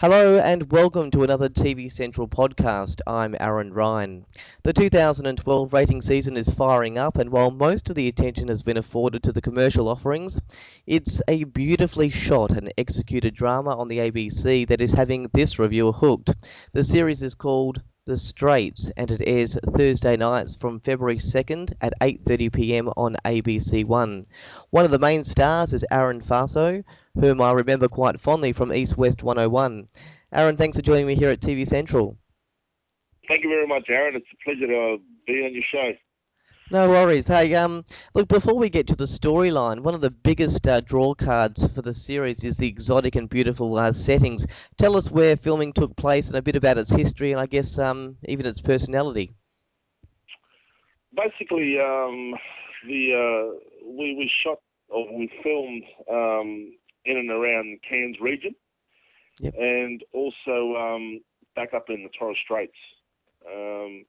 Hello and welcome to another TV Central podcast. I'm Aaron Ryan. The 2012 rating season is firing up, and while most of the attention has been afforded to the commercial offerings, it's a beautifully shot and executed drama on the ABC that is having this reviewer hooked. The series is called The Straits, and it airs Thursday nights from February 2nd at 8:30 p.m. on ABC One. One of the main stars is Aaron Faso, whom I remember quite fondly from East West 101. Aaron, thanks for joining me here at TV Central. Thank you very much, Aaron. It's a pleasure to be on your show. No worries. Hey, look, before we get to the storyline, one of the biggest draw cards for the series is the exotic and beautiful settings. Tell us where filming took place and a bit about its history and I guess even its personality. Basically, we shot or we filmed in and around Cairns region, Yep. and also back up in the Torres Straits. Um,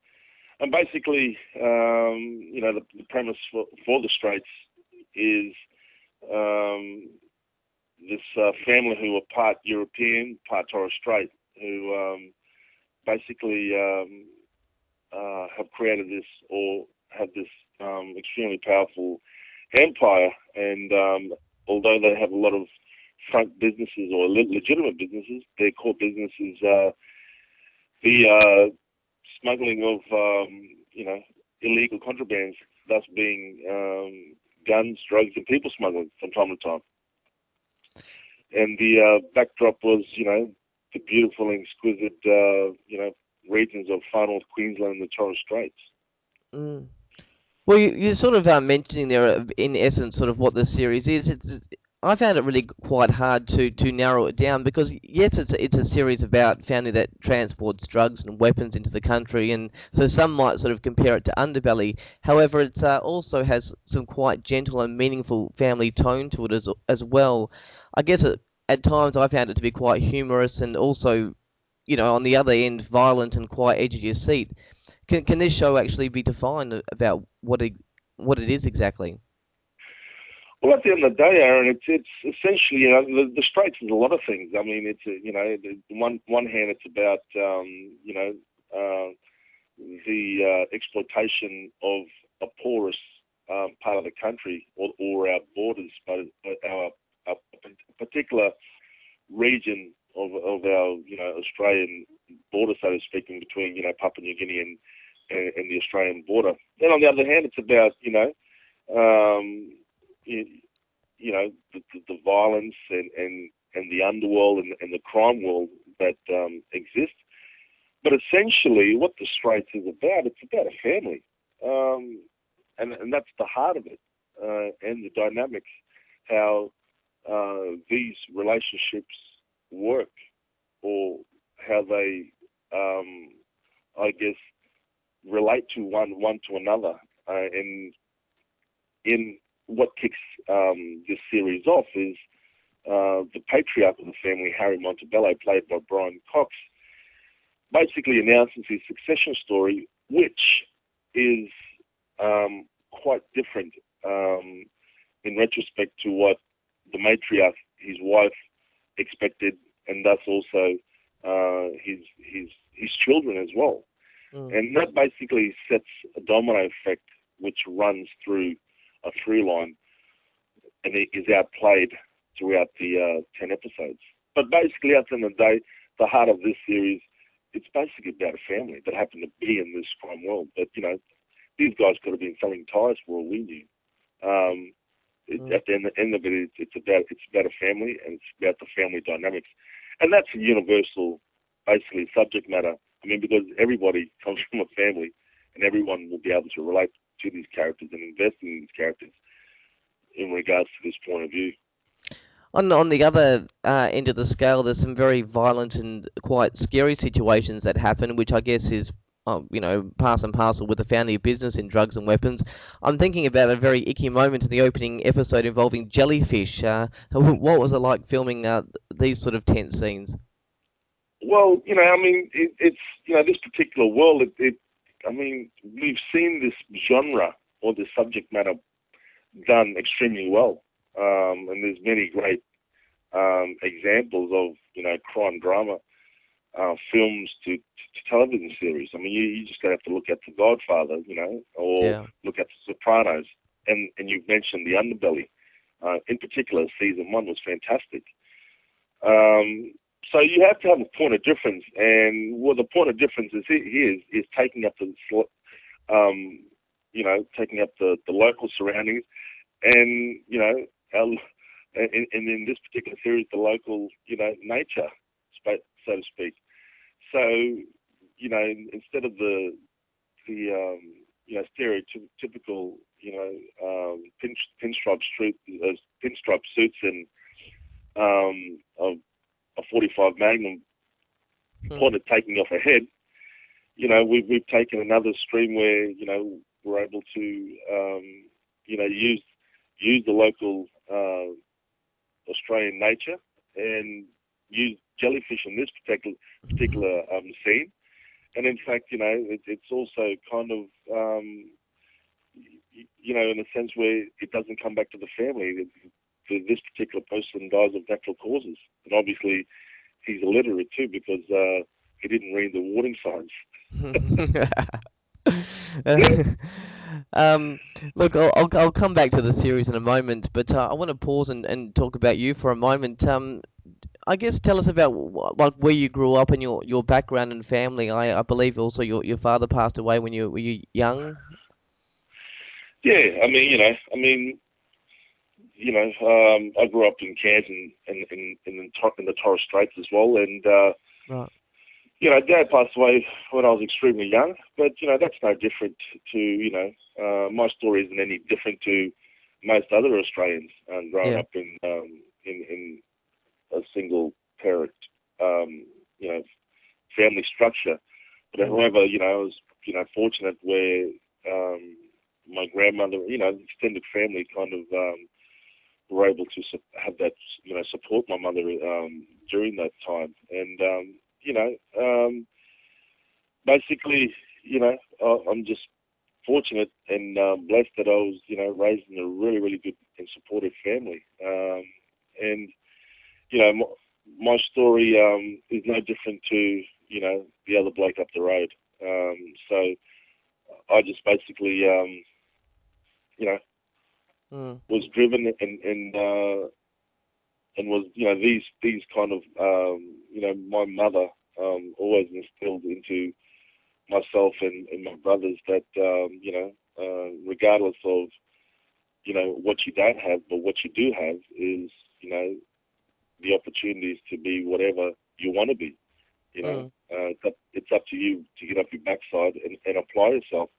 and basically, the premise for the Straits is um, this family who are part European, part Torres Strait, who basically have created this or have this extremely powerful empire. And although they have a lot of front businesses or legitimate businesses, their core business is the smuggling of illegal contrabands, thus being guns, drugs, and people smuggling from time to time. And the backdrop was, the beautiful and exquisite, regions of far north Queensland and the Torres Straits. Mm. Well, you're sort of mentioning there, in essence, sort of what the series is. I found it really quite hard to narrow it down because yes, it's a series about family that transports drugs and weapons into the country, and so some might sort of compare it to Underbelly. However, it also has some quite gentle and meaningful family tone to it as well. I guess at times I found it to be quite humorous and also, on the other end, violent and quite edge of your seat. Can this show actually be defined about what it is exactly? Well, at the end of the day, Aaron, it's essentially, the Straits is a lot of things. I mean, it's one hand, it's about uh, the exploitation of a porous part of the country or our borders, but our particular region of our Australian border, so to speak, in between Papua New Guinea and the Australian border. Then on the other hand, it's about um, you, the violence and the underworld and the crime world that exists. But essentially, what the Straits is about, it's about a family, and that's the heart of it, and the dynamics, how these relationships work, or how they, I guess, relate to one to another. And in what kicks this series off is the patriarch of the family, Harry Montebello, played by Brian Cox, basically announces his succession story, which is quite different in retrospect to what the matriarch, his wife, expected, and thus also his children as well. Mm. And that basically sets a domino effect which runs through a through line and it is outplayed throughout the 10 episodes. But basically, at the end of the day, the heart of this series, it's basically about a family that happened to be in this crime world. But, these guys could have been selling tires for all we knew. Mm. At the end of it, it's about a family and it's about the family dynamics. And that's a universal, basically, subject matter. I mean, because everybody comes from a family and everyone will be able to relate to these characters and invest in these characters in regards to this point of view. On the other end of the scale, there's some very violent and quite scary situations that happen, which I guess is, pass and parcel with the family business in drugs and weapons. I'm thinking about a very icky moment in the opening episode involving jellyfish. What was it like filming these sort of tense scenes? Well, I mean, it's this particular world. I mean, we've seen this genre or this subject matter done extremely well, and there's many great examples of crime drama films to television series. I mean, you just have to look at The Godfather, or Yeah. look at The Sopranos, and you've mentioned The Underbelly. In particular, season one was fantastic. So you have to have a point of difference, and what the point of difference is here is taking up um, taking up the local surroundings, and our, and in this particular series, the local nature, so to speak. So instead of the stereotypical pinstripe suits and a 45 Magnum Hmm. pointed taking off a head, we've taken another stream where we're able to use the local Australian nature and use jellyfish in this particular scene. And in fact, it's also kind of in a sense where it doesn't come back to the family. This particular person dies of natural causes, and obviously he's illiterate too because he didn't read the warning signs. Um, look, I'll come back to the series in a moment, but I want to pause and talk about you for a moment. I guess tell us about like where you grew up and your background and family. I believe also your father passed away when you were you young. Yeah, I grew up in Cairns in the Torres Straits as well, and Right. Dad passed away when I was extremely young, but that's no different to my story isn't any different to most other Australians growing Yeah. up in a single parent um, you know family structure. But Mm. however, I was fortunate where my grandmother, the extended family kind of were able to have that support my mother during that time, and you know. Basically, I'm just fortunate and blessed that I was, raised in a really, really good and supportive family. And my, story is no different to, the other bloke up the road. So I just basically, you know, Mm. was driven and was, these kind of, my mother always instilled into myself and my brothers that regardless of what you don't have, but what you do have is the opportunities to be whatever you want to be. Mm. It's up to you to get up your backside and apply yourself.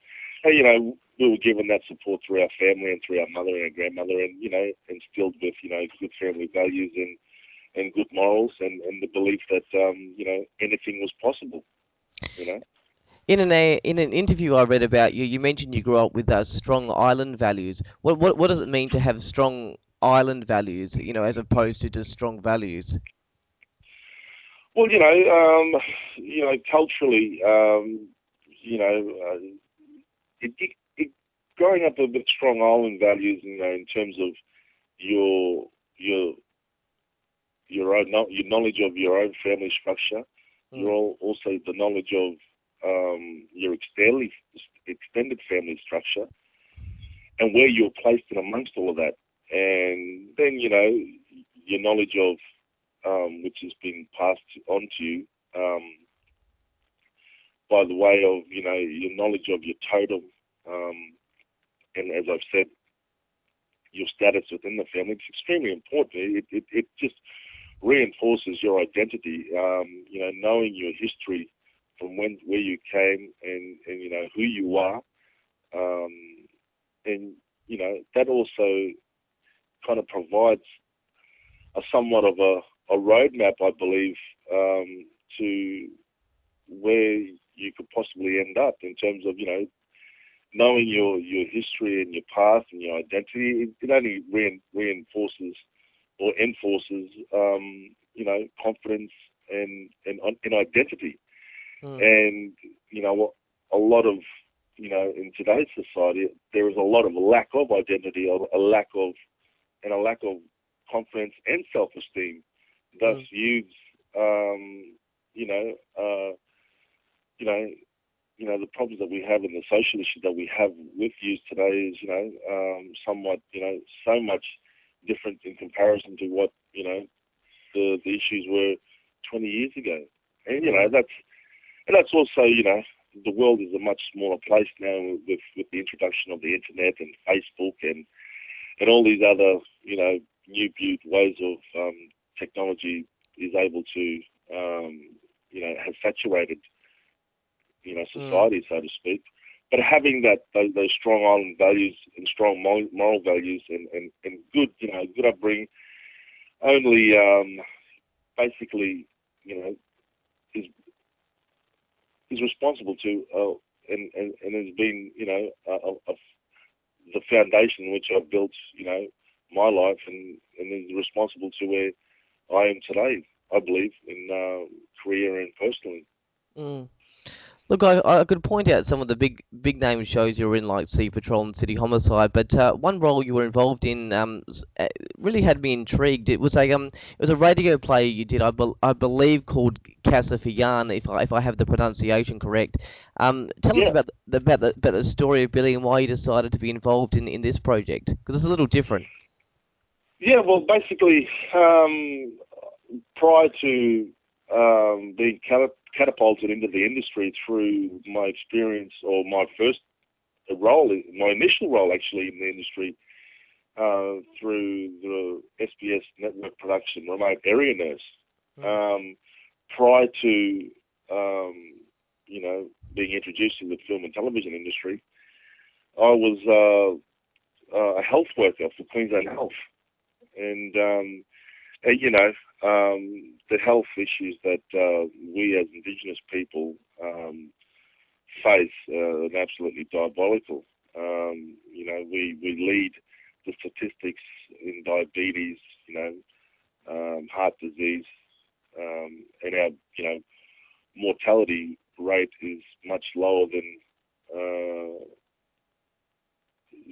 And we were given that support through our family and through our mother and our grandmother, and instilled with good family values and good morals and the belief that anything was possible. You know. In an interview I read about you, you mentioned you grew up with strong island values. What does it mean to have strong island values? As opposed to just strong values. Well, culturally, it growing up with strong island values, in terms of your your your knowledge of your own family structure, Mm. also the knowledge of your extended family structure, and where you're placed in amongst all of that, and then your knowledge of which has been passed on to you. By the way of your knowledge of your totem, and as I've said, your status within the family. It's extremely important. It just reinforces your identity. Knowing your history from where you came and who you are, um, and that also kind of provides a somewhat of a roadmap, I believe, to where you could possibly end up in terms of knowing your history and your past and your identity. It only reinforces or enforces confidence and identity. Mm. And a lot of in today's society there is a lot of lack of identity, a lack of confidence and self-esteem. Thus, Mm. youths, you know, you know, the problems that we have and the social issues that we have with youth today is, somewhat, so much different in comparison to what, the issues were 20 years ago. And, Mm. that's also, the world is a much smaller place now with the introduction of the internet and Facebook and all these other, new ways of technology is able to, have saturated, Mm. society, so to speak. But having those strong island values and strong moral values and good, good upbringing only basically, is is responsible to and has been, the foundation which I've built, my life and is responsible to where I am today. I believe in career and personally. Mm. Look, I could point out some of the big name shows you were in, like Sea Patrol and City Homicide, but one role you were involved in really had me intrigued. It was a radio play you did, I believe, called Casa for Yarn, if I have the pronunciation correct. Tell us Yeah, about the story of Billy and why you decided to be involved in this project, because it's a little different. yeah. Well, basically, prior to being catapulted into the industry through my experience or my first role, my initial role actually in the industry, through the SBS network production, Remote Area Nurse. Mm. Um, Prior to, um, being introduced to the film and television industry, I was a health worker for Queensland Health. And the health issues that we as Indigenous people face are absolutely diabolical. We lead the statistics in diabetes, heart disease, and our, mortality rate is uh,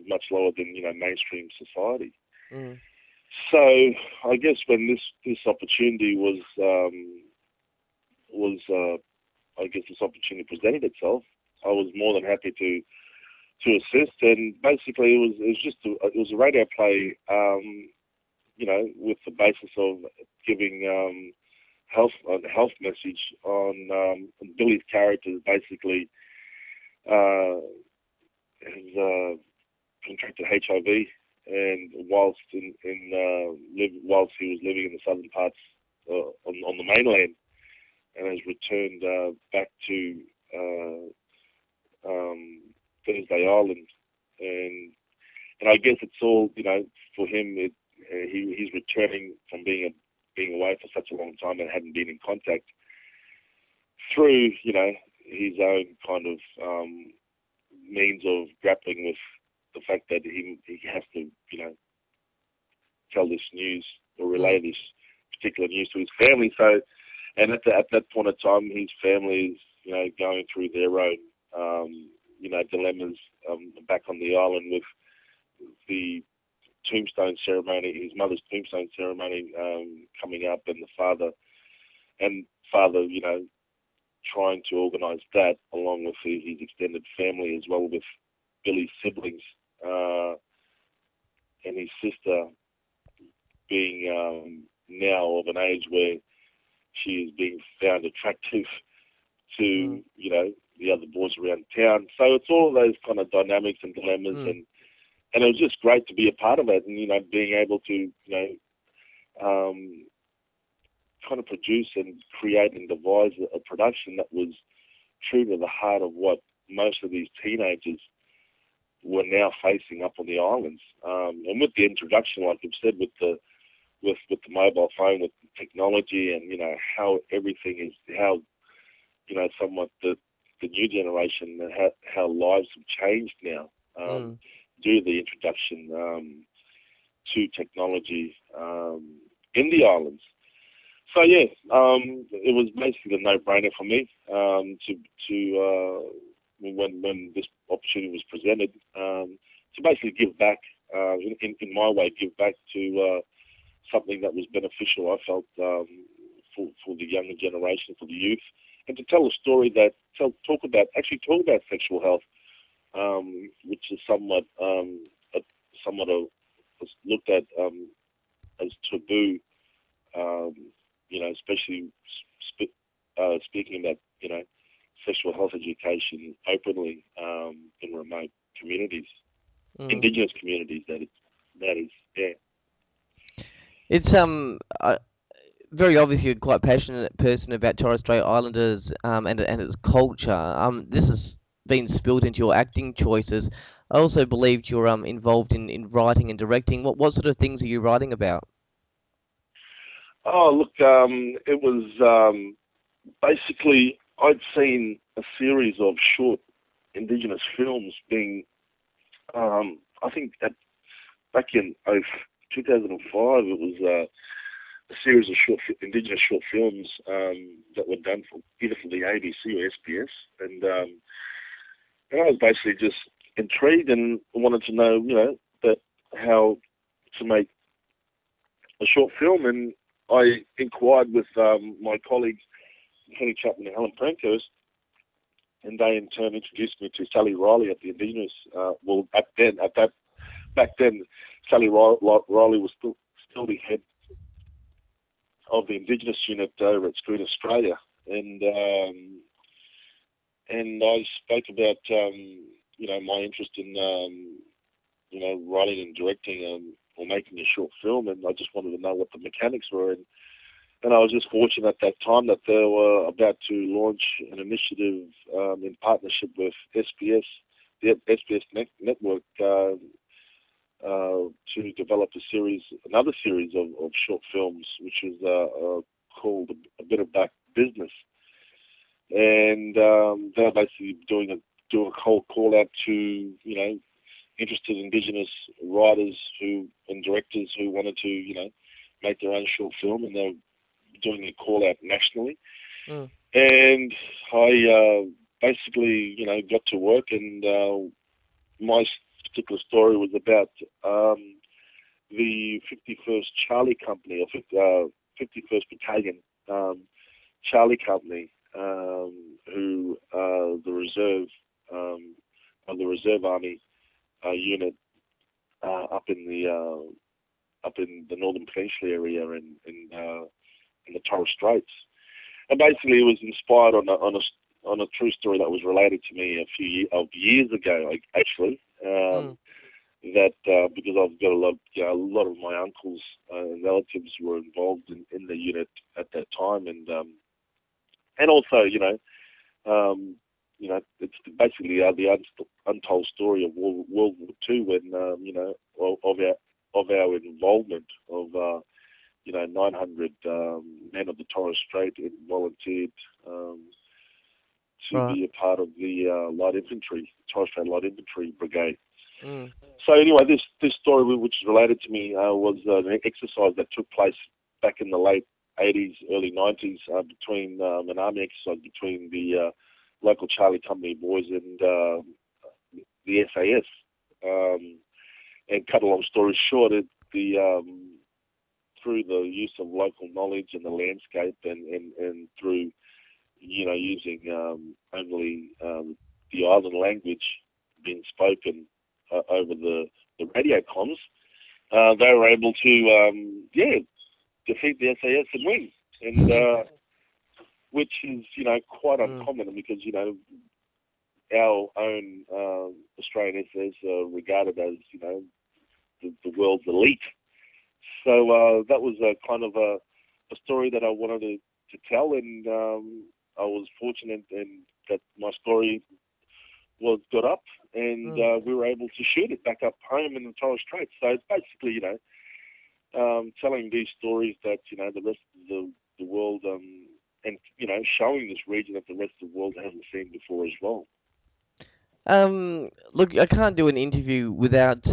much lower than mainstream society. Mm. So I guess when this opportunity was I guess this opportunity presented itself, I was more than happy to assist. And basically, it was a radio play, with the basis of giving a health message on Billy's character. Basically, uh, has contracted HIV, and whilst he was living in the southern parts on the mainland, and has returned back to um, Thursday Island, and and I guess it's all for him. He's returning from being away for such a long time and hadn't been in contact through his own kind of means of grappling with the fact that he has to tell this news or relay Mm. this particular news to his family. So, and at that point of time, his family is going through their own dilemmas back on the island with the tombstone ceremony, his mother's tombstone ceremony coming up, and father, trying to organise that along with his extended family as well with Billy's siblings uh, and his sister being now of an age where she is being found attractive Mm. to the other boys around town. So it's all of those kind of dynamics and dilemmas, Mm. and it was just great to be a part of it, and being able to um, kind of produce and create and devise a production that was true to the heart of what most of these teenagers were now facing up on the islands. And with the introduction, like you've said, with the mobile phone, with the technology, and how everything is, how somewhat the new generation, how lives have changed now Mm. due to the introduction to technology in the islands. So yeah, it was basically a no-brainer for me to when this opportunity was presented to basically give back in my way, give back to something that was beneficial. I felt for the younger generation, for the youth, and to tell a story that talk about sexual health, which is somewhat of looked at as taboo. Um, especially speaking about sexual health education openly in remote communities, Mm. indigenous communities. That is, yeah. It's very obvious you're quite passionate person about Torres Strait Islanders and its culture. This has been spilled into your acting choices. I also believed you're involved in writing and directing. What sort of things are you writing about? Oh, look, it was basically I'd seen a series of short indigenous films being, I think back in 2005, it was a series of indigenous short films that were done for either for the ABC or SBS, and I was basically just intrigued and wanted to know, that how to make a short film, and I inquired with my colleagues Kenny Chapman and Helen Pankhurst, and they in turn introduced me to Sally Riley at the Indigenous. Well, back then, Sally Riley was still the head of the Indigenous unit over at Screen Australia, and I spoke about my interest in writing and directing or making a short film, and I just wanted to know what the mechanics were. And I was just fortunate at that time that they were about to launch an initiative in partnership with SBS, the SBS network, to develop another series of short films, which is called A Bit of Back Business. And they're basically doing a cold call out to interested Indigenous writers and directors who wanted to make their own short film, and they're doing a call out nationally. Mm. And I basically got to work, and my particular story was about the 51st Charlie Company, or 51st Battalion Charlie Company, who the Reserve Army unit up in the Northern Peninsula area in the Torres Straits. And basically, it was inspired on a true story that was related to me a few years ago, actually. Mm. That because I've got a lot of my uncles and relatives were involved in the unit at that time, and also it's basically the untold story of World War II, when of our involvement of 900 men of the Torres Strait volunteered to Right. be a part of the Torres Strait Light Infantry Brigade. Mm. So anyway, this story, which is related to me, was an exercise that took place back in the late 80s, early 90s, between an army exercise between the local Charlie Company boys and the SAS. And cut a long story short, through the use of local knowledge and the landscape, and through using only the island language being spoken over the radio comms, they were able to defeat the SAS and win, and which is quite Mm. uncommon, because our own Australian SAS are regarded as the world's elite. So that was a kind of a story that I wanted to tell, and I was fortunate and that my story was got up, and Mm. we were able to shoot it back up home in the Torres Strait. So it's basically telling these stories that the rest of the world, and showing this region that the rest of the world hasn't seen before as well. Look, I can't do an interview without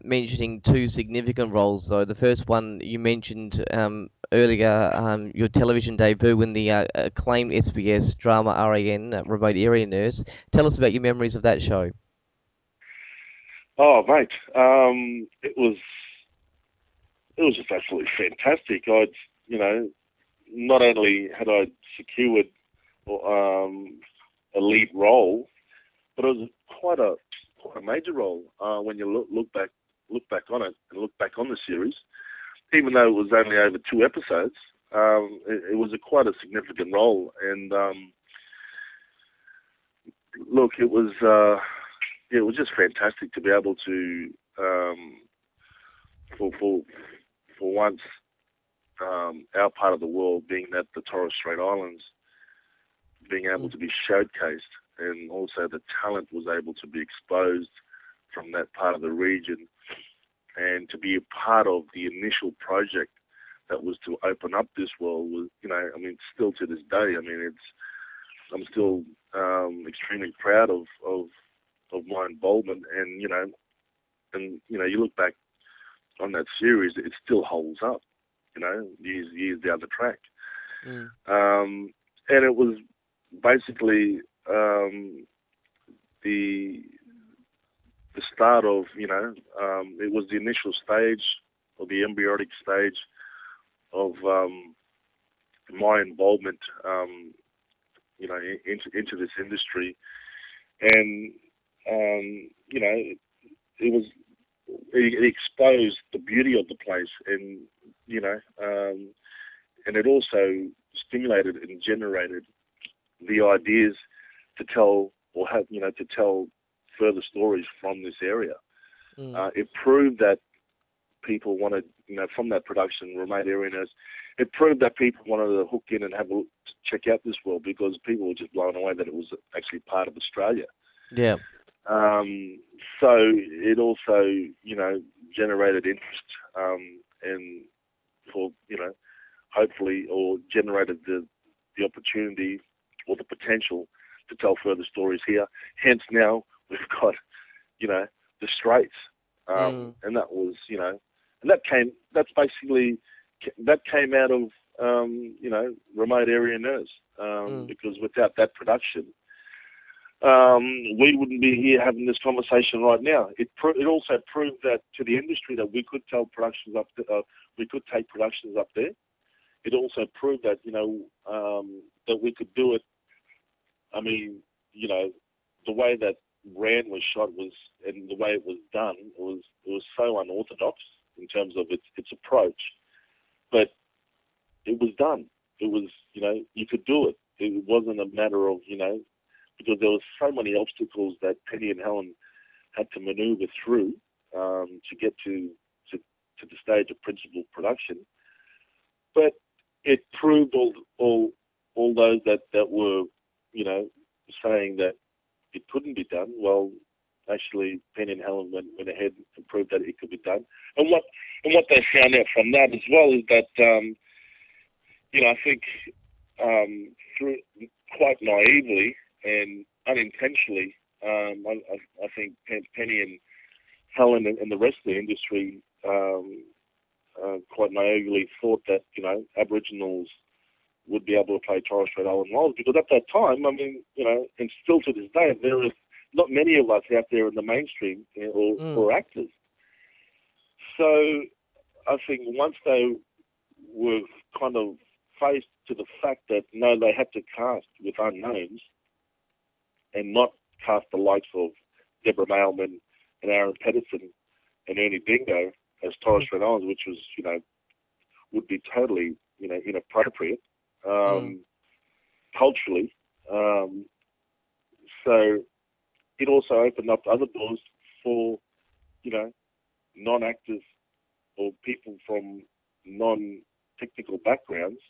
mentioning two significant roles, though. The first one you mentioned earlier, your television debut in the acclaimed SBS drama RAN, Remote Area Nurse. Tell us about your memories of that show. Oh, mate, it was it was just absolutely fantastic. I'd, you know, not only had I secured a lead role, but it was quite a major role when you look back on it and look back on the series. Even though it was only over 2 episodes, it was quite a significant role. And look, it was just fantastic to be able to for for for once our part of the world being that the Torres Strait Islands being able Mm. to be showcased, and also the talent was able to be exposed from that part of the region, and to be a part of the initial project that was to open up this world was, I mean, still to this day, I mean, I'm still extremely proud of my involvement, and you look back on that series, it still holds up, years down the track. Mm. And it was basically the the start of, it was the initial stage or the embryonic stage of my involvement, into this industry, and it was it exposed the beauty of the place, and and it also stimulated and generated the ideas to tell or have to tell further stories from this area. Mm. It proved that people wanted, from that production, Remote Areas, it proved that people wanted to hook in and have a look, check out this world, because people were just blown away that it was actually part of Australia. Yeah. So it also, generated interest, and for, hopefully, or generated the opportunity or the potential to tell further stories here. Hence now we've got, the Straits, Mm. and that was, and that came out of, Remote Area Nerds, Mm. because without that production, we wouldn't be here having this conversation right now. It also proved that to the industry that we could tell productions up, we could take productions up there. It also proved that that we could do it. I mean, the way that Rand was shot was, and the way it was done, it was so unorthodox in terms of its approach, but it was done. It was, you could do it. It wasn't a matter of, because there was so many obstacles that Penny and Helen had to maneuver through, to get to the stage of principal production. But it proved all those that were, saying that it couldn't be done. Well, actually, Penny and Helen went ahead and proved that it could be done. And what they found out from that as well is that, I think, through quite naively and unintentionally, I think Penny and Helen and the rest of the industry, quite naively thought that, Aboriginals would be able to play Torres Strait Island roles, because at that time, I mean, and still to this day, there are not many of us out there in the mainstream, Mm. or actors. So I think once they were kind of faced to the fact that no, they had to cast with unknowns and not cast the likes of Deborah Mailman and Aaron Pedersen and Ernie Bingo as Torres Mm. Strait Islanders, which was, would be totally, inappropriate, Mm. culturally. So it also opened up other doors for, non-actors or people from non-technical backgrounds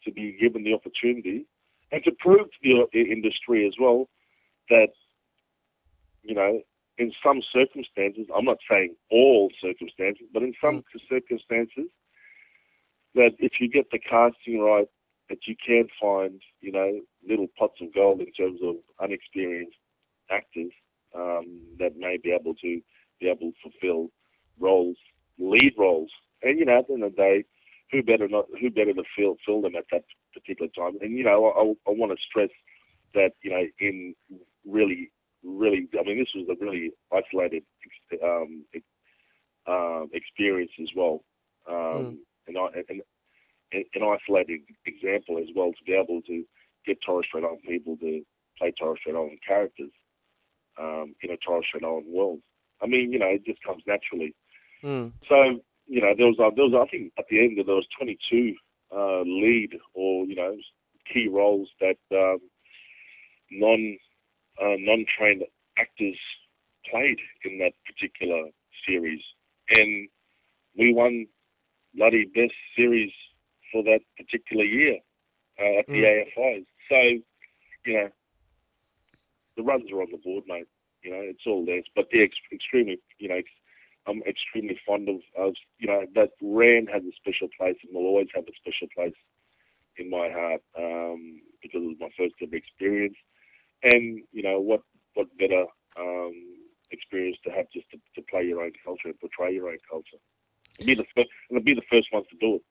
to be given the opportunity, and to prove to the industry as well that, in some circumstances, I'm not saying all circumstances, but in some Mm. circumstances, that if you get the casting right, that you can find, little pots of gold in terms of unexperienced actors, that may be able to fulfill roles, lead roles. And at the end of the day, who better to fill them at that particular time? And I want to stress that in really, I mean, this was a really isolated experience as well. Mm. an isolated example as well, to be able to get Torres Strait Island people to play Torres Strait Island characters in a Torres Strait Island world. I mean, it just comes naturally. Mm. So, there was I think at the end there was 22 lead or key roles that non-trained actors played in that particular series, and we won bloody best series for that particular year at the AFIs. So, the runs are on the board, mate. It's all there. But they're extremely, I'm extremely fond of that Rand has a special place and will always have a special place in my heart because it was my first ever experience. And, what better experience to have just to play your own culture and portray your own culture. And be the first ones to do it.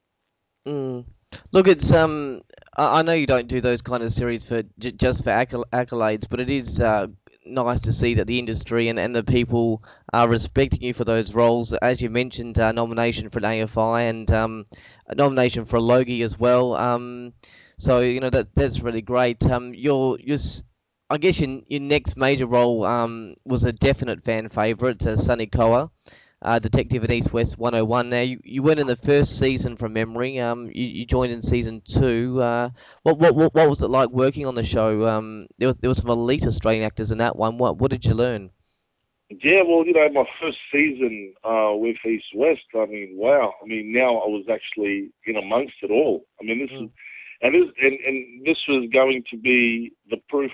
Mm. Look, it's I know you don't do those kind of series for just for accolades, but it is nice to see that the industry and the people are respecting you for those roles. As you mentioned, nomination for an AFI and a nomination for a Logie as well. So that's really great. I guess your next major role was a definite fan favourite, Sonny Koa, detective in East West 101. Now, you weren't in the first season from memory. You joined in season two. What was it like working on the show? There was some elite Australian actors in that one. What did you learn? Yeah, well, my first season with East West, I mean, wow. I mean, now I was actually in amongst it all. I mean, this was going to be the proof.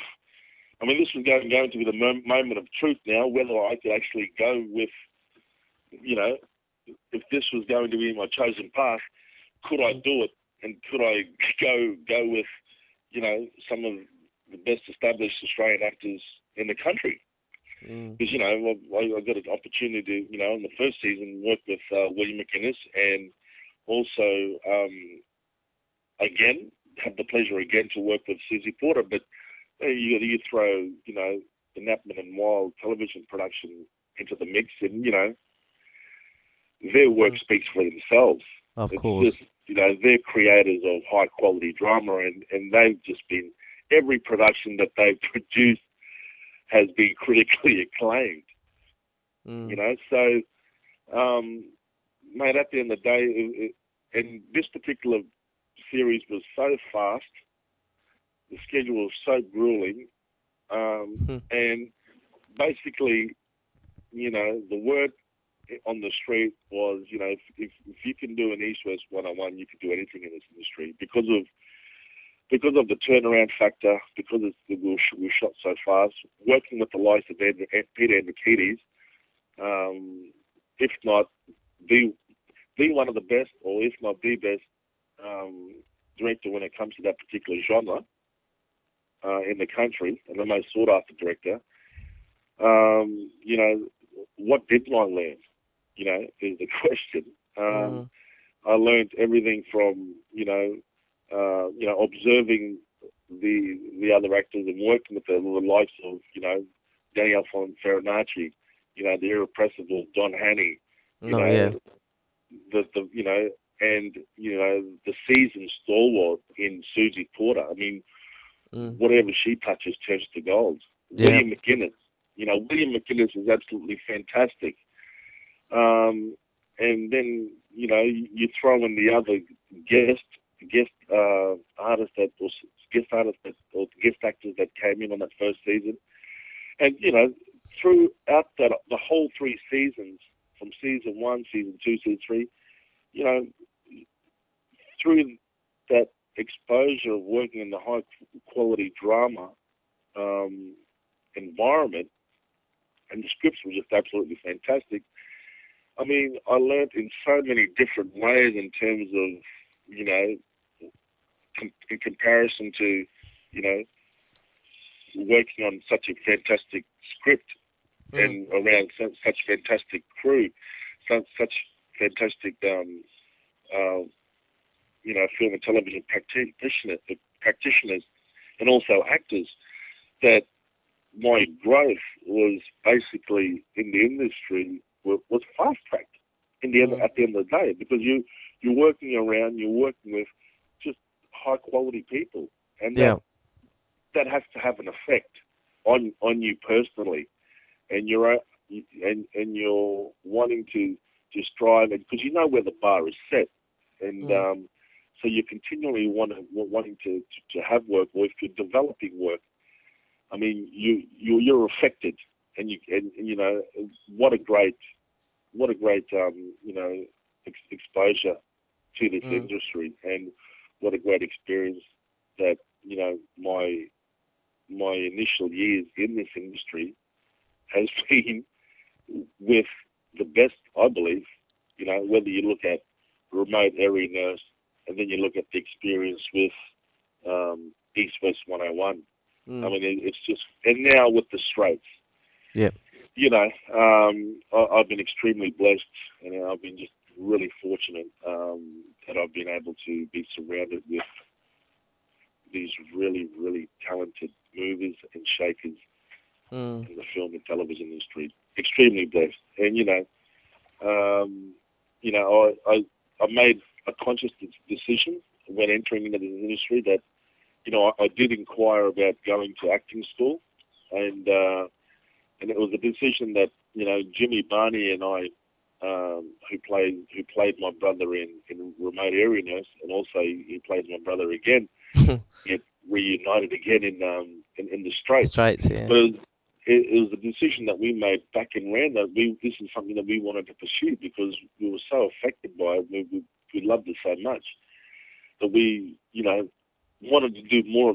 I mean, this was going to be the moment of truth now, whether I could actually go with, if this was going to be my chosen path, could I do it? And could I go with, some of the best established Australian actors in the country? Because, I got an opportunity to, in the first season, work with William McInnes and also, again, have the pleasure again to work with Susie Porter. But you throw, the Napman and Wild television production into the mix and, their work speaks for themselves. Of course. Just, they're creators of high quality drama and they've just been, every production that they've produced has been critically acclaimed. So, mate, at the end of the day, and this particular series was so fast, the schedule was so grueling, and basically, the word on the street was, if you can do an East West 101, you can do anything in this industry because of the turnaround factor, because we were shot so fast. Working with the likes of Peter Andrikidis, if not the one of the best, or if not the best director when it comes to that particular genre in the country, and the most sought after director. What didn't I learn? Is the question. I learned everything from observing the other actors and working with the likes of Danielle Farinacci, the irrepressible Don Haney, and the seasoned stalwart in Susie Porter. I mean, whatever she touches turns to gold. Yeah. William McInnes. William McInnes is absolutely fantastic. And then, you throw in the other guest artists or guest actors that came in on that first season. And, throughout the whole three seasons, from season 1, season 2, season 3, through that exposure of working in the high quality drama environment, and the scripts were just absolutely fantastic. I mean, I learned in so many different ways in terms of, in comparison to, working on such a fantastic script and around such fantastic crew, such fantastic, film and television practitioners and also actors, that my growth was basically in the industry was fast-tracked. in the end, Mm. at the end of the day, because you're working around, you're working with just high quality people, and Yeah. that has to have an effect on you personally, and you're wanting to strive, and because you know where the bar is set, and Mm. so you're continually wanting to have work, or if you're developing work, I mean, you're affected, and you know what a great exposure to this Mm. industry, and what a great experience that my initial years in this industry has been with the best, I believe. Whether you look at remote area nurse, and then you look at the experience with East West 101. I Mm. mean, it's just, and now with the Straits, Yeah. I've been extremely blessed, and I've been just really fortunate that I've been able to be surrounded with these really, really talented movers and shakers Mm. in the film and television industry. Extremely blessed, and um, I made a conscious decision when entering into this industry that I did inquire about going to acting school, and it was a decision that Jimmy Barney and I, who played my brother in Remote Area Nurse, and also he played my brother again, get reunited again in the Straits. Straight, yeah. But it was a decision that we made back in Rand that this is something that we wanted to pursue because we were so affected by it. We loved it so much that we wanted to do more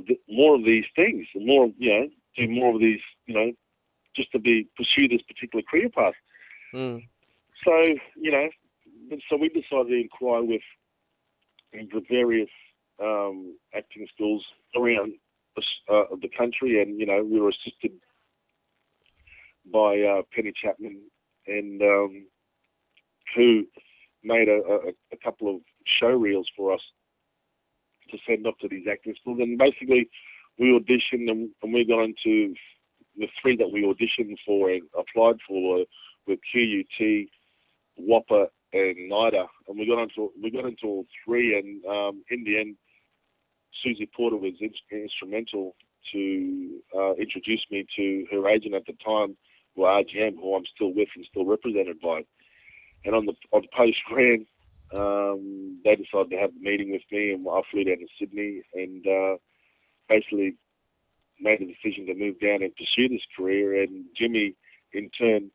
of these things, and more do more of these just to pursue this particular career path. Mm. So so we decided to inquire with the various acting schools around the country, and we were assisted by Penny Chapman, and who made a couple of show reels for us to send off to these acting schools. And basically, we auditioned, and we got into the three that we auditioned for and applied for were QUT, Whopper, and NIDA, and we got into all three. And in the end, Susie Porter was instrumental to introduce me to her agent at the time, who RGM, who I'm still with and still represented by. And on the post grad, they decided to have a meeting with me, and I flew down to Sydney, and basically made the decision to move down and pursue this career. And Jimmy, in turn,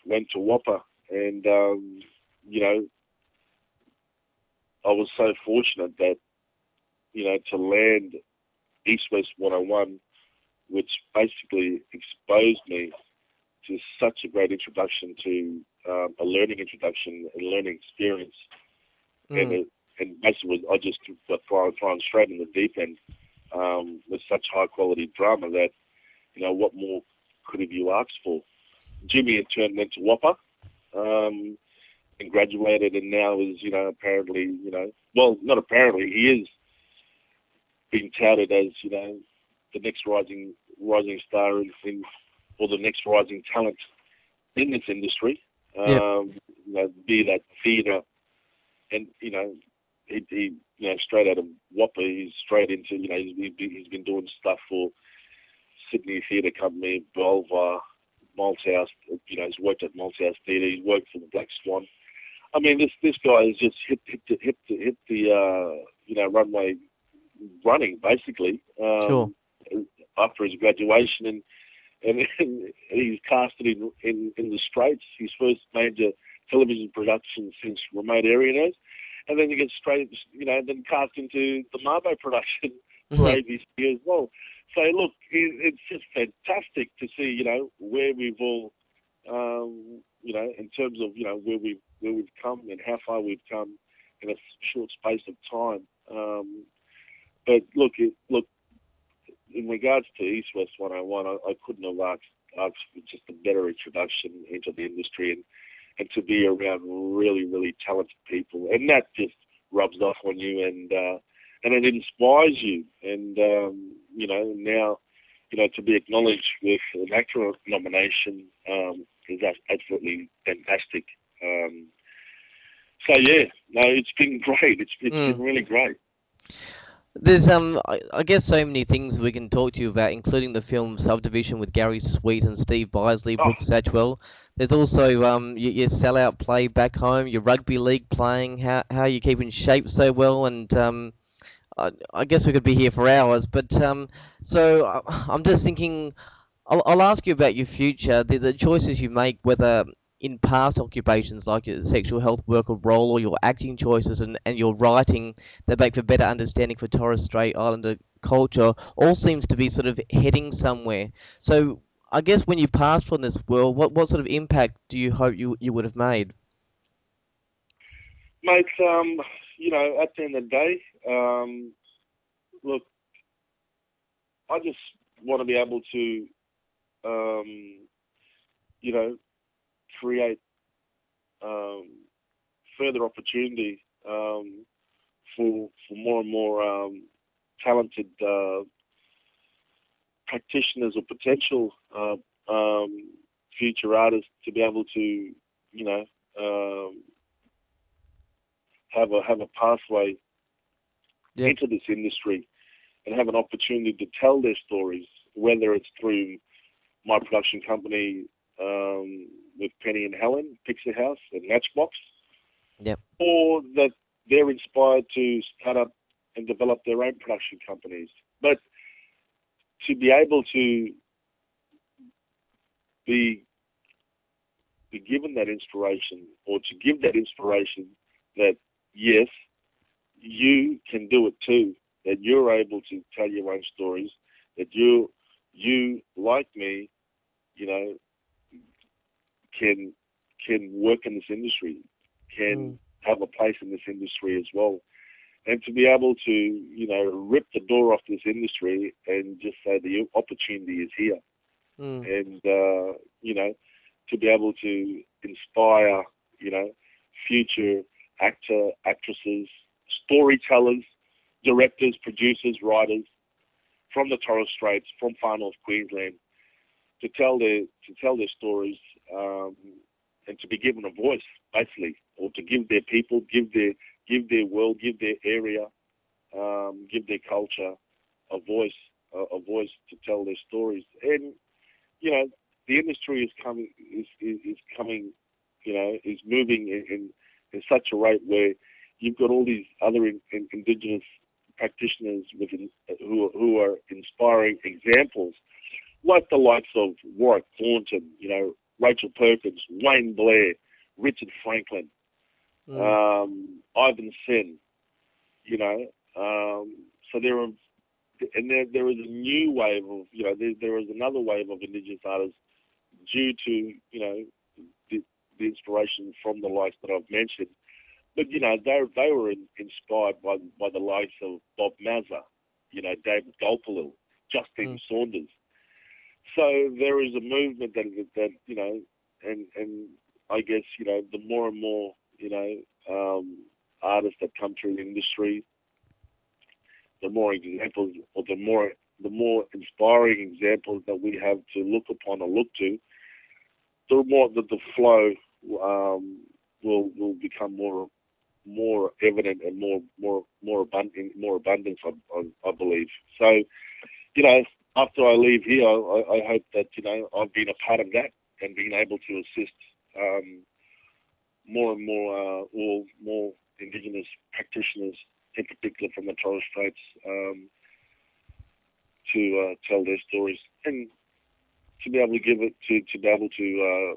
went to Whopper, and I was so fortunate that to land East West 101, which basically exposed me to such a great introduction to a learning introduction and learning experience, and Mm. basically I just got thrown straight in the deep end with such high quality drama that what more could have you asked for? Jimmy in turn went to Whopper and graduated, and now is apparently well, not apparently, he is being touted as the next rising star or the next rising talent in this industry. Yep. Be that theatre, and he straight out of Whopper, he's straight into he's been doing stuff for Sydney Theatre Company, Belvoir, Malthouse. He's worked at Malthouse Theatre. He's worked for the Black Swan. I mean, this guy has just hit the runway running basically Sure. after his graduation, and he's casted in the Straits, his first major television production since Remote Area Nurse, and then he gets straight, then cast into the Marbo production for Mhm. ABC as well. So look, it's just fantastic to see, where we've all, in terms of, where we've come and how far we've come in a short space of time. But look, in regards to East West 101, I couldn't have asked for just a better introduction into the industry, and to be around really, really talented people, and that just rubs off on you, and it inspires you, and now to be acknowledged with an actor nomination is absolutely fantastic. Um, So yeah, no, it's been great. It's been Mm. really great. There's I guess so many things we can talk to you about, including the film Subdivision with Gary Sweet and Steve Bisley, Oh, Brooke Satchwell. There's also your sellout play back home, your rugby league playing, how you keep in shape so well, and I guess we could be here for hours. But I'm just thinking. I'll ask you about your future, the choices you make, whether in past occupations like your sexual health worker role or your acting choices and your writing that make for better understanding for Torres Strait Islander culture, all seems to be sort of heading somewhere. So I guess when you pass from this world, what sort of impact do you hope you would have made? mate. At the end of the day, look, I just want to be able to, um, you know, create um, further opportunity for more and more talented practitioners or potential future artists to be able to, um, have a pathway Yeah. into this industry and have an opportunity to tell their stories, whether it's through my production company with Penny and Helen, Pixie House and Matchbox, Yep. or that they're inspired to start up and develop their own production companies. But to be able to be be given that inspiration, or to give that inspiration that yes, you can do it too, that you're able to tell your own stories, that you like me, you know, can work in this industry, can Mm, have a place in this industry as well. And to be able to, rip the door off this industry and just say the opportunity is here. mm, And, to be able to inspire, you know, future actresses, storytellers, directors, producers, writers from the Torres Straits, from Far North Queensland, to tell their stories, and to be given a voice, basically, or to give their people, give their world, give their area, give their culture a voice to tell their stories. And the industry is coming, is moving in such a rate where you've got all these other indigenous practitioners who are inspiring examples, like the likes of Warwick Thornton, Rachel Perkins, Wayne Blair, Richard Franklin, mm, Ivan Sen, you know. So there is a new wave of, there is another wave of Indigenous artists due to, the, the inspiration from the likes that I've mentioned. But, they were inspired by the likes of Bob Mazza, David Dolpalil, Justine mm, Saunders. So there is a movement that and I guess, the more and more, artists that come through the industry, the more examples, or the more inspiring examples that we have to look upon or look to, the more that the flow will become more evident and more abundant, more abundance, I believe. So, after I leave here, I hope that I've been a part of that and being able to assist more and more, or more Indigenous practitioners, in particular from the Torres Straits, to tell their stories and to be able to give it to be able to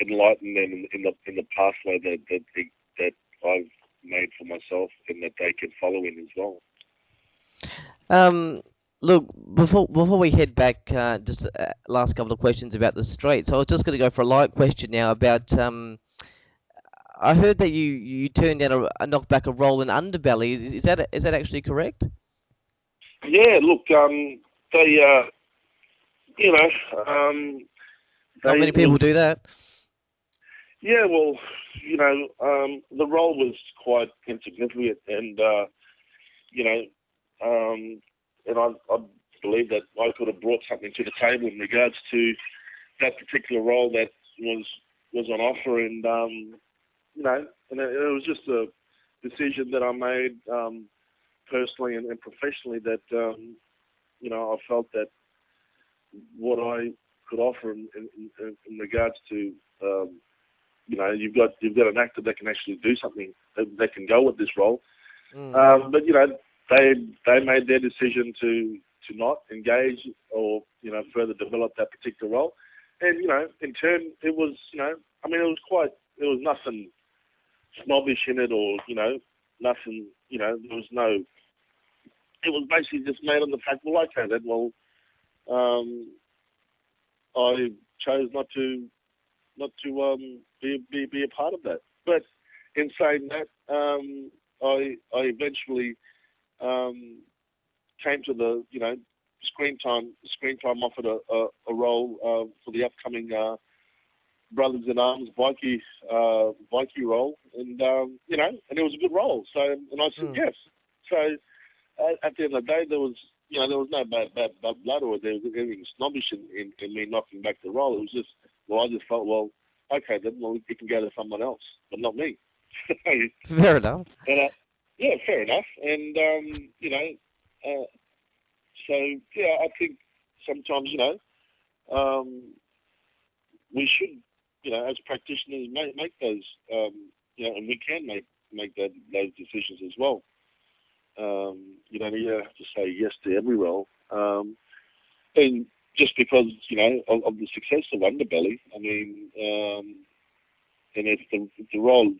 enlighten them in the pathway that I've made for myself and that they can follow in as well. Um, look, before we head back, just last couple of questions about the Straits. I was just going to go for a light question now about. I heard that you turned down a knockback a role in Underbelly. Is that actually correct? Yeah, look, they, you know, Not they many people was, do that. yeah, well, the role was quite insignificant, and you know, and I believe that I could have brought something to the table in regards to that particular role that was was on offer, and and it was just a decision that I made personally and professionally that I felt that what I could offer in regards to you've got an actor that can actually do something that can go with this role. But they made their decision to not engage or further develop that particular role, and in turn it was it was nothing snobbish in it, or nothing, there was no, it was basically just made on the fact, well, okay then, well, I chose not to be a part of that. But in saying that, I eventually came to the screen time. Screen time offered a role for the upcoming Brothers in Arms Viking role, and and it was a good role. So and I said yes. So at the end of the day, there was no bad blood, or there was anything snobbish in me knocking back the role. It was just, well, I just felt, well, okay, then, well, it can go to someone else, but not me. Fair enough. And yeah, fair enough. And so yeah, I think sometimes we should as practitioners make those and we can make those decisions as well. You don't have to say yes to every role. And just because, of the success of Underbelly, I mean, and if the role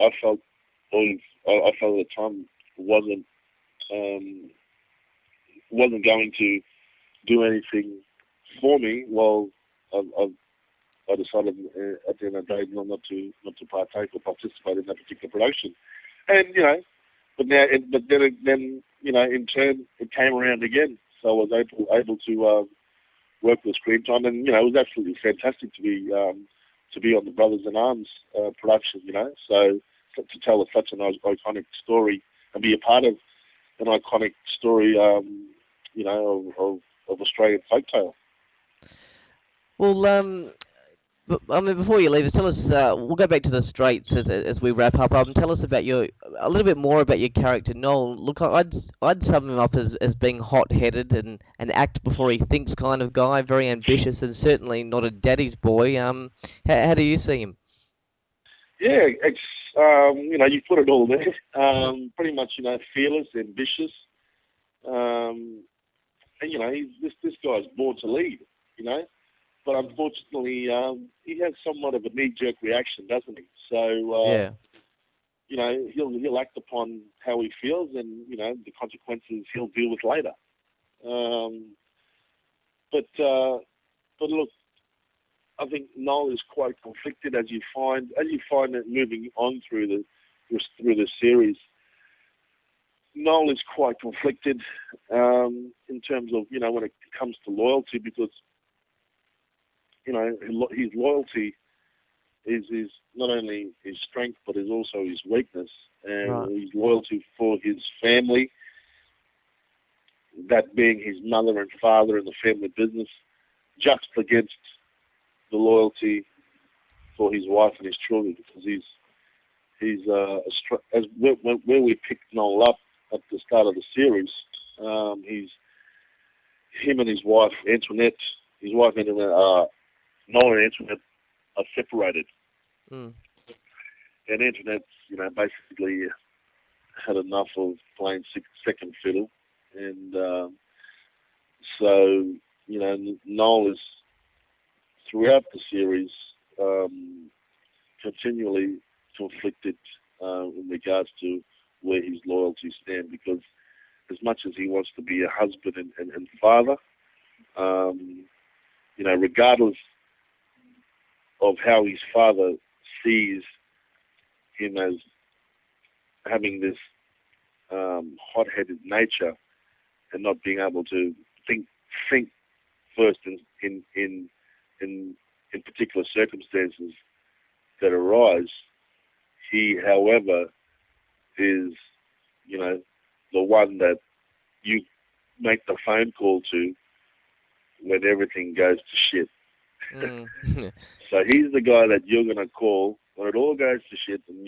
I felt, or I felt at the time wasn't going to do anything for me, well, I decided at the end of the day not to partake or participate in that particular production. And but then in turn it came around again, so I was able to work with Screen Time, and it was absolutely fantastic to be on the Brothers in Arms production. So to tell such an iconic story and be a part of an iconic story, of Australian folktale. Well, but, I mean, before you leave us, tell us. We'll go back to the Straits as we wrap up. Tell us about a little bit more about your character, Noel. Look, I'd sum him up as being hot-headed and an act before he thinks kind of guy, very ambitious, and certainly not a daddy's boy. How do you see him? Yeah, it's you put it all there. Pretty much, fearless, ambitious, and this guy's born to lead. But unfortunately, he has somewhat of a knee-jerk reaction, doesn't he? So, Yeah. He'll act upon how he feels, and the consequences he'll deal with later. But look, I think Noel is quite conflicted, as you find it moving on through the series. Noel is quite conflicted in terms of when it comes to loyalty, because his loyalty is not only his strength, but is also his weakness, and Right. his loyalty for his family, that being his mother and father and the family business, juxtaposed against the loyalty for his wife and his children, because as where we picked Noel up at the start of the series, him and his wife Antoinette, Noel and Antoinette are separated. Mm. And Antoinette, basically had enough of playing second fiddle. And so, Noel is, throughout the series, continually conflicted in regards to where his loyalties stand, because as much as he wants to be a husband and father, regardless of how his father sees him as having this hot-headed nature and not being able to think first in particular circumstances that arise. He, however, is the one that you make the phone call to when everything goes to shit. Mm. So he's the guy that you're going to call when it all goes to shit, and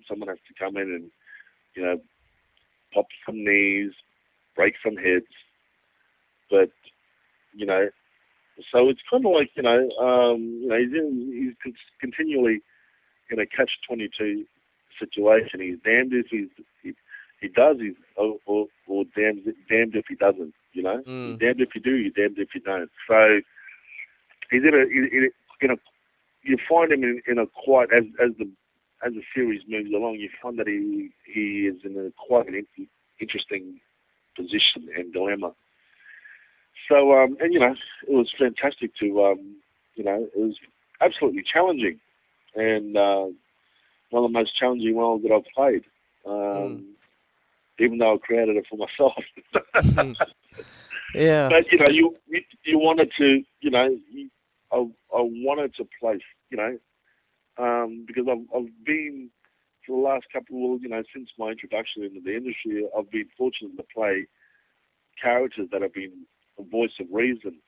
someone has to come in and you know pop some knees, break some heads, but you know. So it's kind of like he's continually in a catch-22 situation. He's damned if he does, or damned if he doesn't. You know, you're Mm. damned if you do, you're damned if you don't. So he's in a you find him in a quite as the series moves along, you find that he is in a quite an interesting position and dilemma. So and it was fantastic to it was absolutely challenging and one of the most challenging roles that I've played. Mm. Even though I created it for myself. Yeah. But you wanted to I wanted to play because I've been for the last couple of since my introduction into the industry I've been fortunate to play characters that have been a voice of reason,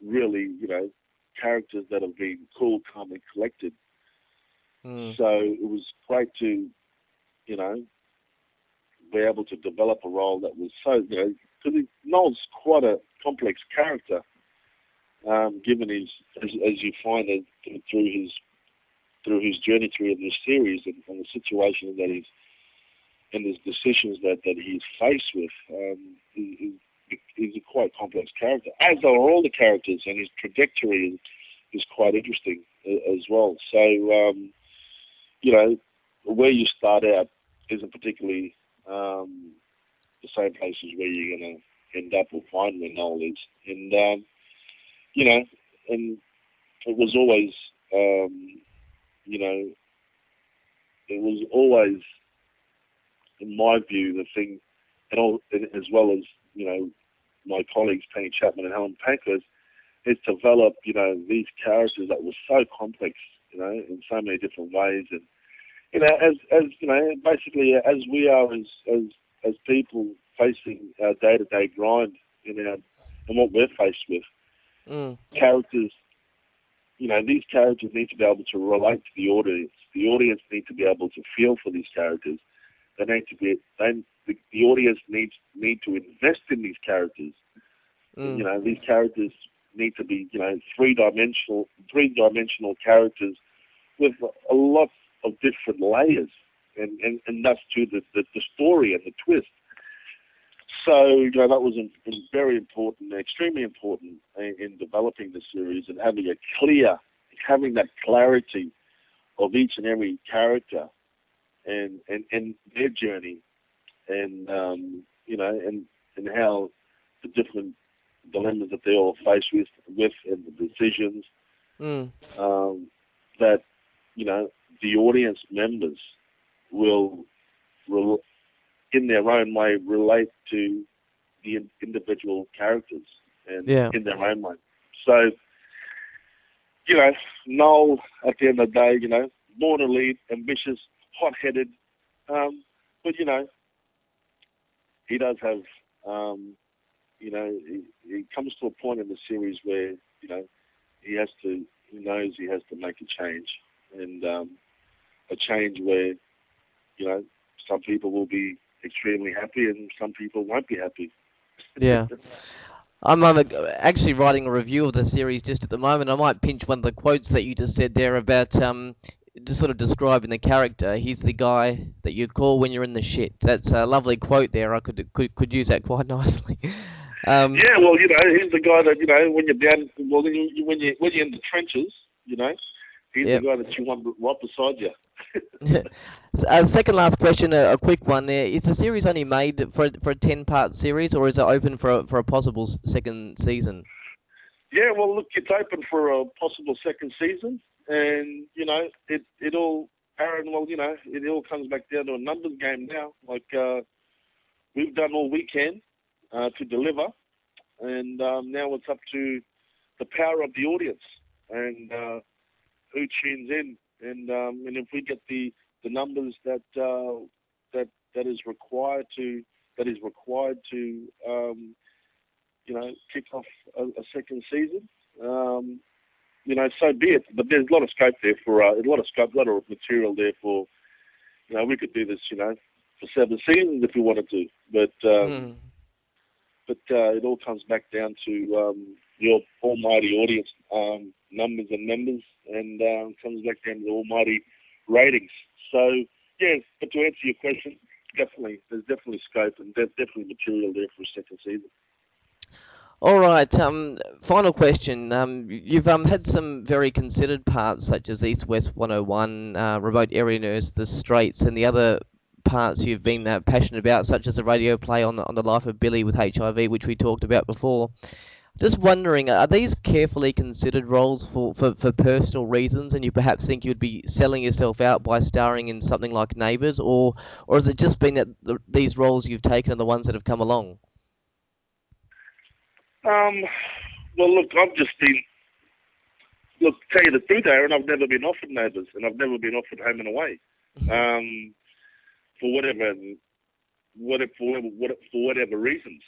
really, characters that have been cool, calm and collected. Mm. So it was great to, you know, be able to develop a role that was so, because Noel's quite a complex character, given his, as you find it through his journey through this series and the situations that and his decisions that he's faced with. He's a quite complex character, as are all the characters, and his trajectory is quite interesting as well. So, where you start out isn't particularly the same place as where you're going to end up or find where Noel is. And, you know, and it was always, you know, it was always, in my view, the thing, and as well as, my colleagues Penny Chapman and Helen Pankhurst, is develop, these characters that were so complex, in so many different ways. And, as basically as we are as people facing our day-to-day grind and what we're faced with, Mm. characters, these characters need to be able to relate to the audience. The audience need to be able to feel for these characters. They need to be, the audience need to invest in these characters. Mm. These characters need to be, three-dimensional characters with a lot of different layers, and that's to the story and the twist. So, that was very important, extremely important in developing the series and having that clarity of each and every character and their journey and, and how the different dilemmas that they all face with and the decisions Mm. um, that, the audience members will, in their own way, relate to the individual characters and Yeah. in their own way. So, Noel, at the end of the day, born to lead, ambitious, hot-headed, but, he does have, he comes to a point in the series where, he knows he has to make a change, and a change where, some people will be extremely happy and some people won't be happy. Yeah. I'm actually writing a review of the series just at the moment. I might pinch one of the quotes that you just said there about just sort of describing the character. He's the guy that you call when you're in the shit. That's a lovely quote there. I could use that quite nicely. Um, Yeah, well, he's the guy that when you're down, well, when you're in the trenches, he's the yep. guy that you want right beside you. Second last question, a quick one there. Is the series only made for a 10-part series, or is it open for a possible second season? Yeah, well, look, it's open for a possible second season, and it all, Aaron. Well, it all comes back down to a numbers game now. Like we've done all we can to deliver, and now it's up to the power of the audience and who tunes in, and if we get the numbers that is required to kick off a second season. so be it. But there's a lot of scope there for a lot of scope, a lot of material there for we could do this, for 7 seasons if we wanted to. Mm. But it all comes back down to your almighty audience numbers and members, and comes back down to the almighty ratings. So yeah, but to answer your question, there's definitely scope and there's definitely material there for a second season. All right. Final question. You've had some very considered parts such as East West 101, Remote Area Nurse, The Straits, and the other parts you've been passionate about, such as the radio play on the life of Billy with HIV, which we talked about before. Just wondering, are these carefully considered roles for personal reasons, and you perhaps think you'd be selling yourself out by starring in something like Neighbours, or has it just been that these roles you've taken are the ones that have come along? Um, well, look, tell you the truth, Aaron, I've never been offered Neighbours, and I've never been offered Home and Away. Um, for whatever reasons.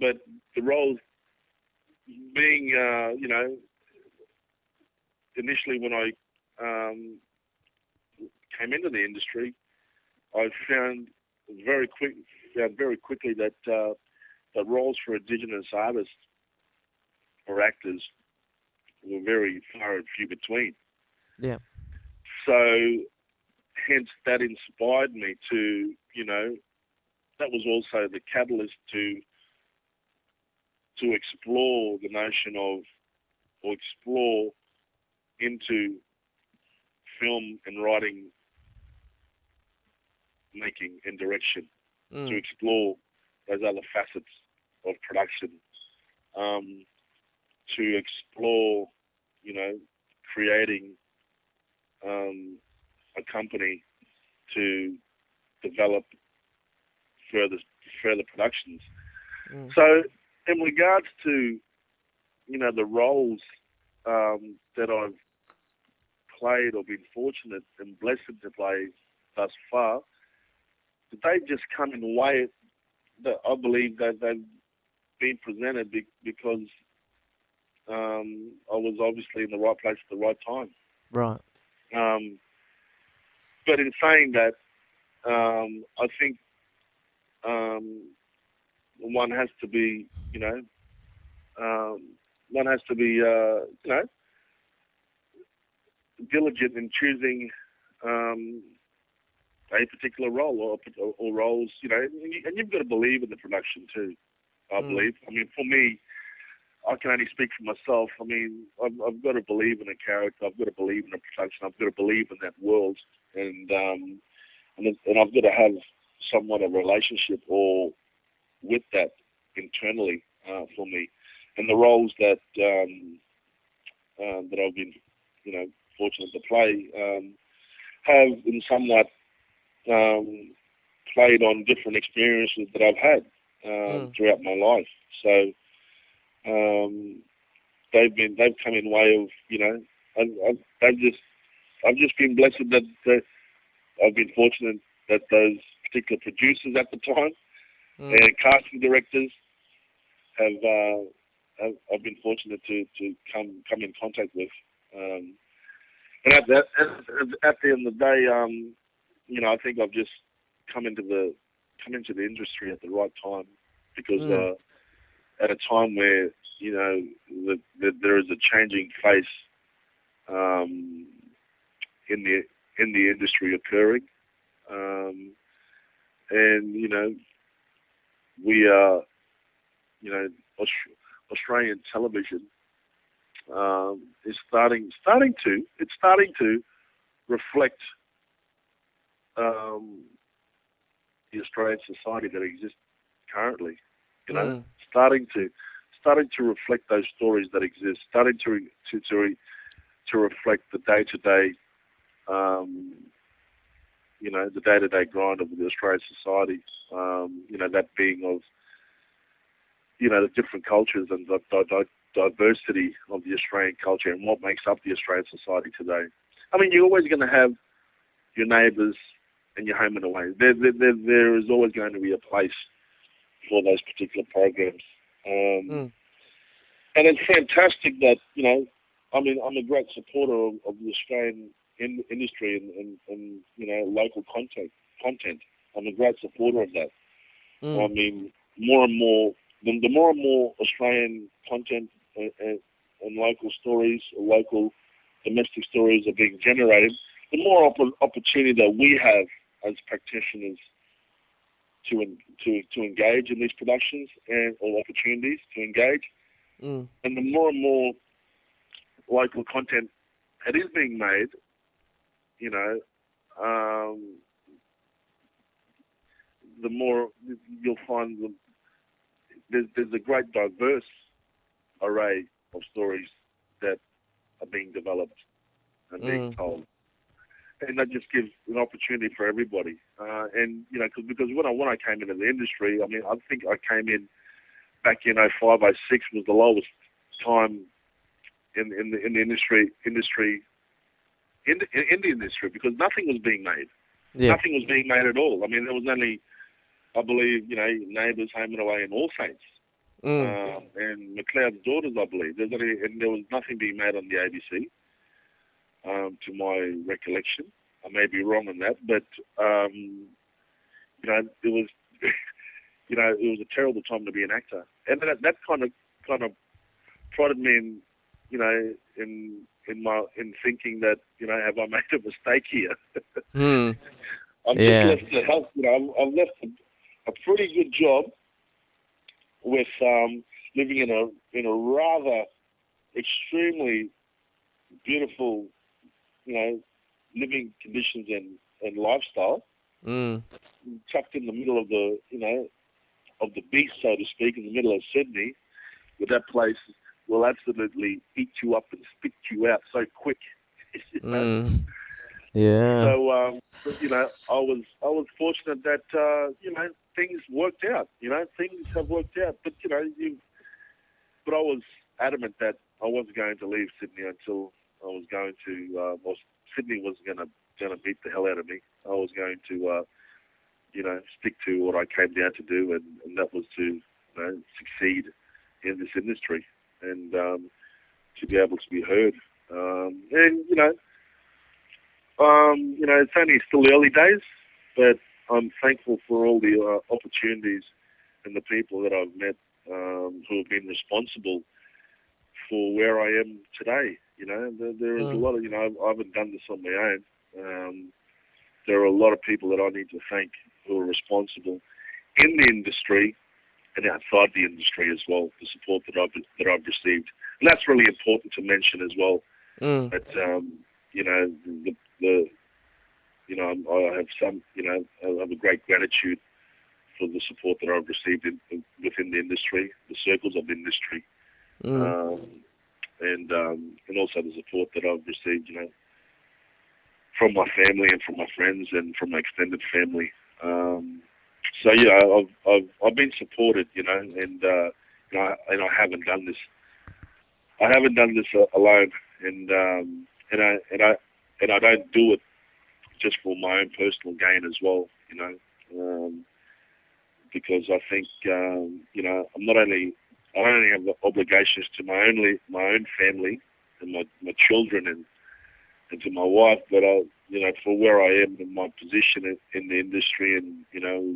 But the roles being, initially when I came into the industry, I found very quickly that the roles for Indigenous artists or actors were very far and few between. Yeah. So, hence, that inspired me to, that was also the catalyst to explore the notion of, or explore into film and writing, making and direction, to explore those other facets of production, to explore, creating a company to develop further productions. So, in regards to the roles that I've played or been fortunate and blessed to play thus far, they just come in a way that I believe that they've been presented because I was obviously in the right place at the right time. Right. But in saying that, I think one has to be, diligent in choosing a particular role or roles, and you've got to believe in the production too. I believe. I mean, for me, I can only speak for myself. I mean, I've got to believe in a character. I've got to believe in a production. I've got to believe in that world, and I've got to have somewhat of a relationship or with that internally for me. And the roles that I've been, fortunate to play have in somewhat played on different experiences that I've had throughout my life. So they've come in way of, I've just been blessed that I've been fortunate that those particular producers at the time and casting directors I've been fortunate to come in contact with. And at the end of the day, I think I've just come into the industry at the right time because at a time where there is a changing face in the industry occurring, and we are Australian television is starting to reflect the Australian society that exists currently. Starting to reflect those stories that exist, starting to reflect the day-to-day, the day-to-day grind of the Australian society. That being of the different cultures and the diversity of the Australian culture and what makes up the Australian society today. I mean, you're always going to have your neighbours and your home and away. There is always going to be a place for those particular programs. and it's fantastic that I mean, I'm a great supporter of the Australian industry and local content. I'm a great supporter of that. I Mm, mean, more and more, the more and more Australian content and local stories, local domestic stories are being generated, the more opportunity that we have as practitioners to engage in these productions and or opportunities to engage, mm, and the more and more local content that is being made, you know, um, the more you'll find there's a great diverse array of stories that are being developed and being mm, told, and that just gives an opportunity for everybody. And because when I came into the industry, I mean, I think I came in back in '05, '06 was the lowest time in the industry because nothing was being made. yeah. Nothing was being made at all. I mean, there was only, I believe, Neighbours, Home and Away, and All Saints, Mm, and McLeod's Daughters, I believe. And there was nothing being made on the ABC, to my recollection. I may be wrong on that, but it was, it was a terrible time to be an actor, and that kind of prodded me in, in thinking that, have I made a mistake here? mm, I've just yeah. left the health. I've left a pretty good job with living in a rather extremely beautiful, living conditions and lifestyle, Mm, tucked in the middle of the beast, so to speak, in the middle of Sydney, where that place will absolutely eat you up and spit you out so quick. you know? mm, yeah. So, but, I was fortunate that things worked out. Things have worked out. But but I was adamant that I wasn't going to leave Sydney until I was going to. Sydney was going to beat the hell out of me. I was going to stick to what I came down to do, and that was to succeed in this industry and to be able to be heard. And it's only still early days, but I'm thankful for all the opportunities and the people that I've met who have been responsible for where I am today. There is a Mm, lot of, I haven't done this on my own. There are a lot of people that I need to thank who are responsible in the industry and outside the industry as well, the support that I've received. And that's really important to mention as well. mm, That the I have I have a great gratitude for the support that I've received within the industry, the circles of industry, mm, um, and also the support that I've received, from my family and from my friends and from my extended family. So I've been supported, and I haven't done this. I haven't done this alone, and I don't do it just for my own personal gain as well, um, because I think I'm not only I don't only have the obligations to my own family and my children and to my wife, but for where I am in my position in the industry and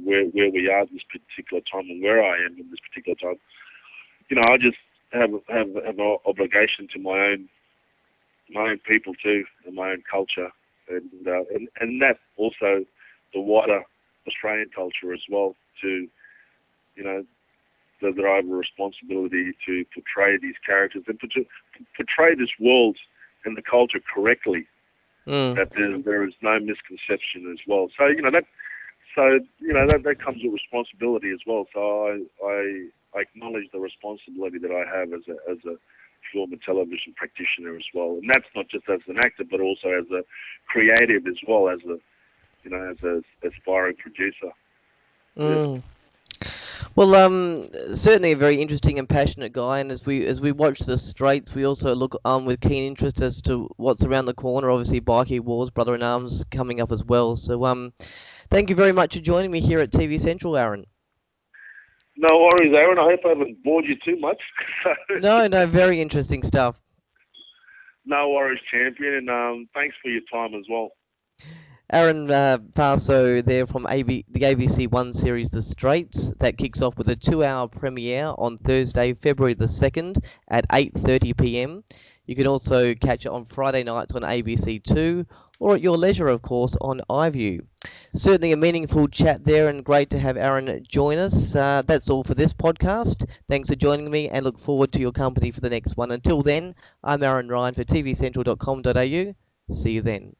where we are at this particular time and where I am in this particular time, I just have an obligation to my own people too and my own culture and that also the wider Australian culture as well to you know that I have a responsibility to portray these characters and to portray this world and the culture correctly. mm, That there is no misconception as well. So that comes with responsibility as well. So I acknowledge the responsibility that I have as a film and television practitioner as well, and that's not just as an actor, but also as a creative as well as a as a aspiring producer. Yes. mm. Well, certainly a very interesting and passionate guy, and as we watch the Straits, we also look with keen interest as to what's around the corner. Obviously, Bikie Wars, Brother in Arms coming up as well. So, thank you very much for joining me here at TV Central, Aaron. No worries, Aaron. I hope I haven't bored you too much. No, no, very interesting stuff. No worries, champion, and thanks for your time as well. Aaron Parso there from the ABC One series The Straits. That kicks off with a 2-hour premiere on Thursday, February the 2nd at 8:30 p.m. You can also catch it on Friday nights on ABC Two or at your leisure, of course, on iView. Certainly a meaningful chat there, and great to have Aaron join us. That's all for this podcast. Thanks for joining me, and look forward to your company for the next one. Until then, I'm Aaron Ryan for tvcentral.com.au. See you then.